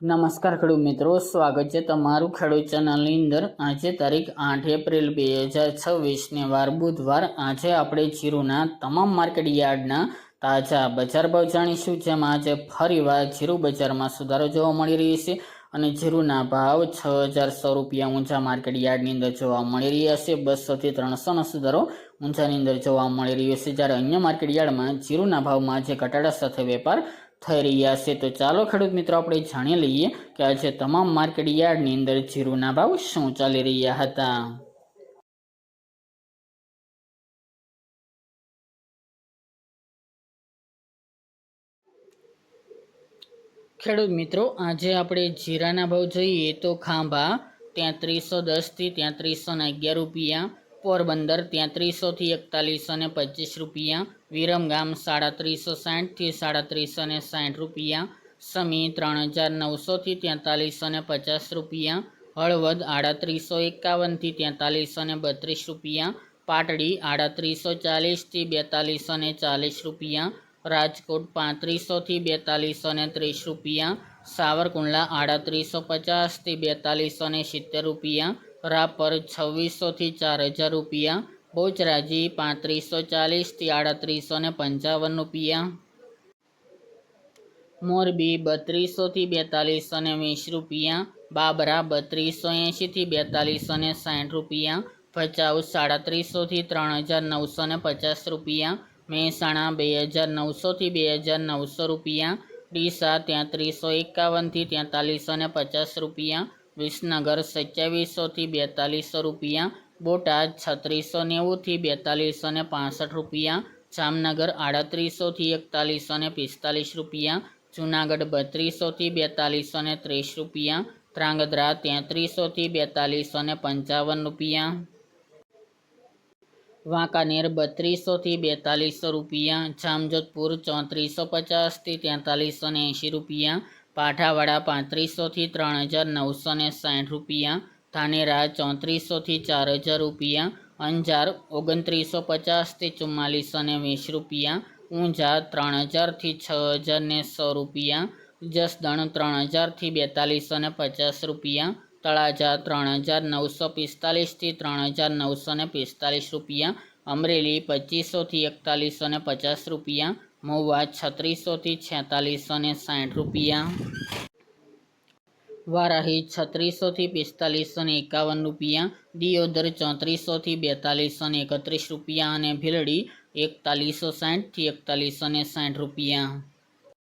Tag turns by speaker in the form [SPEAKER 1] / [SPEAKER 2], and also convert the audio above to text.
[SPEAKER 1] નમસ્કાર ખેડૂત મિત્રો, સ્વાગત છે તમારું ખેડૂત ચેનલની અંદર। આજે તારીખ 8 એપ્રિલ 2026 વાર બુધવાર। આજે આપણે જીરુના તમામ માર્કેટ યાર્ડના તાજા બજાર ભાવ જાણીશું, જેમાં આજે ફરીવાર જીરુ બજારમાં સુધારો જોવા મળી રહ્યો છે અને જીરુના ભાવ 6100 રૂપિયા ઊંચા માર્કેટ યાર્ડની અંદર જોવા મળી રહ્યા છે। 200 થી 300નો સુધારો ઊંચાની અંદર જોવા મળી રહ્યો છે, જ્યારે અન્ય માર્કેટ યાર્ડમાં જીરુના ભાવમાં આજે ઘટાડા સાથે વેપાર થઈ રહ્યા છે। તો ચાલો ખેડૂત મિત્રો આપણે જાણી લઈએ કે આજે તમામ માર્કેટ યાર્ડની અંદર જીરુના ભાવ શું ચાલી રહ્યા હતા। ખેડૂત મિત્રો, આજે આપણે જીરાના ભાવ જોઈએ તો ખાંભા 3310 થી 3311 રૂપિયા, પોરબંદર 3300 થી 4125 રૂપિયા, વિરમગામ 3760 થી 3760 રૂપિયા, સમી 3900 થી 4350 રૂપિયા, હળવદ 3851 થી 4332 રૂપિયા, પાટડી 3840 થી 4240 રૂપિયા, રાજકોટ 3500 થી 4230 રૂપિયા, સાવરકુંડલા 3850 થી 4270 રૂપિયા, રાપર 2600 થી 4000 રૂપિયા, બોચરાજી 3540 થી 3855 રૂપિયા, મોરબી 3200 થી 4220 રૂપિયા, બાબરા 3280 થી 4260 રૂપિયા, ભચાઉ 3700 થી 3950 રૂપિયા, મહેસાણા 2900 થી 2900 રૂપિયા, ડીસા 3351 થી 4350 રૂપિયા, વિસનગર 2700 થી 4200 રૂપિયા, બોટાદ 3690 થી 4265 રૂપિયા, જામનગર 3800 થી 4145 રૂપિયા, જૂનાગઢ 3200 થી 4230 રૂપિયા, ધ્રાંગધ્રા 3300 થી 4255 રૂપિયા, વાંકાનેર 3200 થી 4200 રૂપિયા, જામજોધપુર 3450 થી 4380 રૂપિયા, પાઠાવાડા 3500 થી 3960 રૂપિયા, ધાનેરા 3400 થી 4000 રૂપિયા, અંજાર 2950 થી 4420 રૂપિયા, ઊંઝા 3000 થી 6100 રૂપિયા, જસદણ 3000 થી 4250 રૂપિયા, તળાજા 3945 થી 3945 રૂપિયા, અમરેલી 2500 થી 4150 રૂપિયા, મહુવા 3600 થી 4660 રૂપિયા, વારાહી 3600 થી 4551 રૂપિયા, દિયોદર 3400 થી 4231 રૂપિયા અને ભીલડી 4160 થી 4160 રૂપિયા।